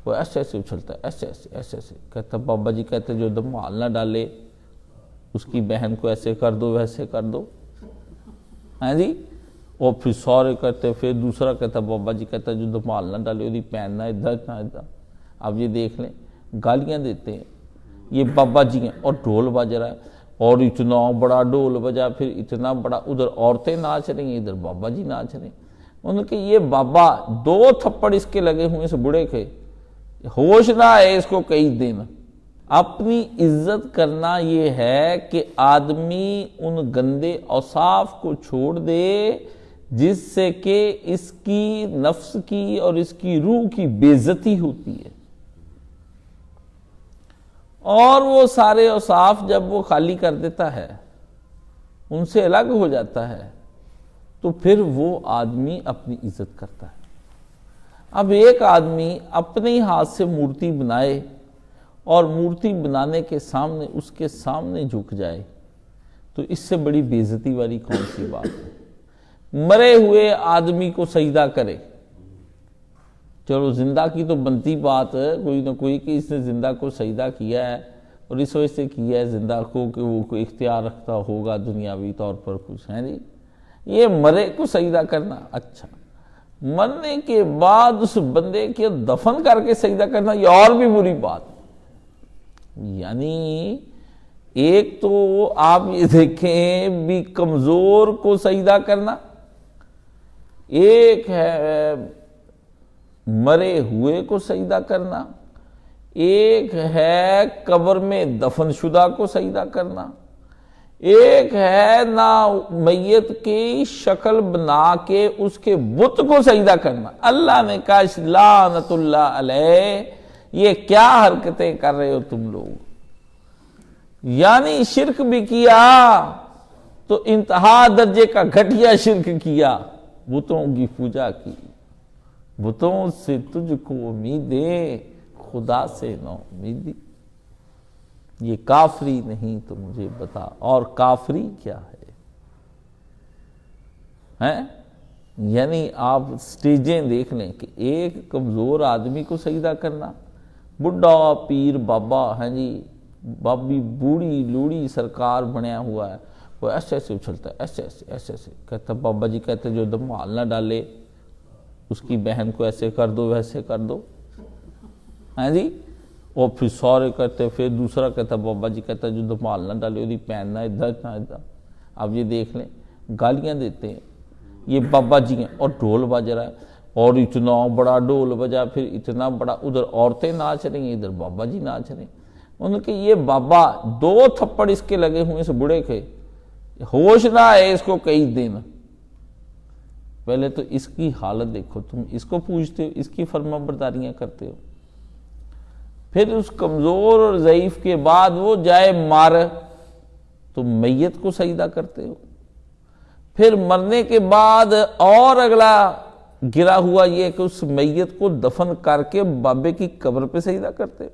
وہ ایسے ایسے اچھلتا ہے، ایسے ایسے ایسے ایسے. کہتا بابا جی کہتے جو دمال نہ ڈالے اس کی بہن کو ایسے کر دو ویسے کر دو. ہاں جی. اور پھر سورے کرتے. پھر دوسرا کہتا بابا جی کہتا جو دمال نہ ڈالے وہ پین نہ ادھر نہ ادھر. اب یہ دیکھ لیں گالیاں دیتے ہیں یہ بابا جی ہیں، اور ڈھول بج رہا ہے، اور اتنا بڑا ڈھول بجا، پھر اتنا بڑا، ادھر عورتیں ناچ رہی ہیں ادھر بابا جی ناچ رہے ہیں. انہوں نے کہ یہ بابا 2 تھپڑ اس کے لگے ہوئے اس بڑے کے، ہوش نہ ہے اس کو کئی دن. اپنی عزت کرنا یہ ہے کہ آدمی ان گندے اوصاف کو چھوڑ دے جس سے کہ اس کی نفس کی اور اس کی روح کی بے عزتی ہوتی ہے. اور وہ سارے اوصاف جب وہ خالی کر دیتا ہے، ان سے الگ ہو جاتا ہے، تو پھر وہ آدمی اپنی عزت کرتا ہے. اب ایک آدمی اپنے ہی ہاتھ سے مورتی بنائے اور مورتی بنانے کے سامنے اس کے سامنے جھک جائے، تو اس سے بڑی بے عزتی والی کون سی بات ہے؟ مرے ہوئے آدمی کو سجدہ کرے. چلو زندہ کی تو بنتی بات ہے کوئی نہ کوئی کہ اس نے زندہ کو سجدہ کیا ہے، اور اس وجہ سے کیا ہے زندہ کو کہ وہ کوئی اختیار رکھتا ہوگا دنیاوی طور پر کچھ ہے. جی یہ مرے کو سجدہ کرنا. اچھا مرنے کے بعد اس بندے کے دفن کر کے سجدہ کرنا یہ اور بھی بری بات. یعنی ایک تو آپ یہ دیکھیں بھی کمزور کو سجدہ کرنا، ایک ہے مرے ہوئے کو سجدہ کرنا، ایک ہے قبر میں دفن شدہ کو سجدہ کرنا، ایک ہے نہ میت کی شکل بنا کے اس کے بت کو سجدہ کرنا. اللہ نے کہا لعنت اللہ علیہ، یہ کیا حرکتیں کر رہے ہو تم لوگ. یعنی شرک بھی کیا تو انتہا درجے کا گھٹیا شرک کیا، بتوں کی پوجا کی. بتوں سے تجھ کو امیدیں خدا سے نہ امیدی. یہ کافری نہیں تو مجھے بتا، اور کافری کیا ہے؟ یعنی آپ سٹیجیں دیکھ لیں کہ ایک کمزور آدمی کو سجدہ کرنا، بڈھا پیر بابا ہیں جی، بابی بوڑھی لوڑی سرکار بنیا ہوا ہے، وہ ایسے ایسے اچھلتا ہے، ایسے ایسے ایسے ایسے. کہتا بابا جی کہتے جو دمال نہ ڈالے اس کی بہن کو ایسے کر دو ویسے کر دو. ہاں جی. اور پھر سورے کرتے. پھر دوسرا کہتا بابا جی کہتا جو دمال نہ ڈالے وہ پین نہ ادھر نہ ادھر. اب یہ دیکھ لیں گالیاں دیتے ہیں یہ بابا جی ہیں، اور ڈھول بج رہا ہے، اور اتنا بڑا ڈھول بجا، پھر اتنا بڑا، ادھر عورتیں ناچ رہی ہیں ادھر بابا جی ناچ رہے ہیں. انہوں نے کہ یہ بابا 2 تھپڑ اس کے لگے ہوئے اس بڑے کے، ہوش نہ ہے اس کو کئی دن. پہلے تو اس کی حالت دیکھو، تم اس کو پوچھتے ہو، اس کی فرما برداریاں کرتے ہو. پھر اس کمزور اور ضعیف کے بعد وہ جائے مار، تم میت کو سجدہ کرتے ہو. پھر مرنے کے بعد اور اگلا گرا ہوا یہ کہ اس میت کو دفن کر کے بابے کی قبر پہ سجدہ کرتے ہو.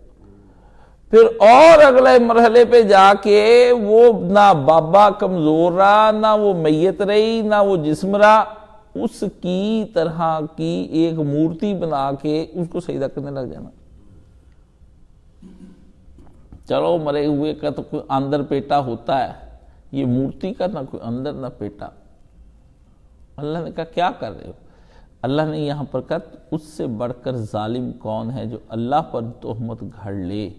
پھر اور اگلے مرحلے پہ جا کے وہ نہ بابا کمزور رہا، نہ وہ میت رہی، نہ وہ جسم رہا، اس کی طرح کی ایک مورتی بنا کے اس کو سجدہ کرنے لگ جانا. چلو مرے ہوئے کا تو کوئی اندر پیٹا ہوتا ہے، یہ مورتی کا نہ کوئی اندر نہ پیٹا. اللہ نے کہا کیا کر رہے ہو؟ اللہ نے یہاں پر کہا اس سے بڑھ کر ظالم کون ہے جو اللہ پر تہمت گھڑ لے.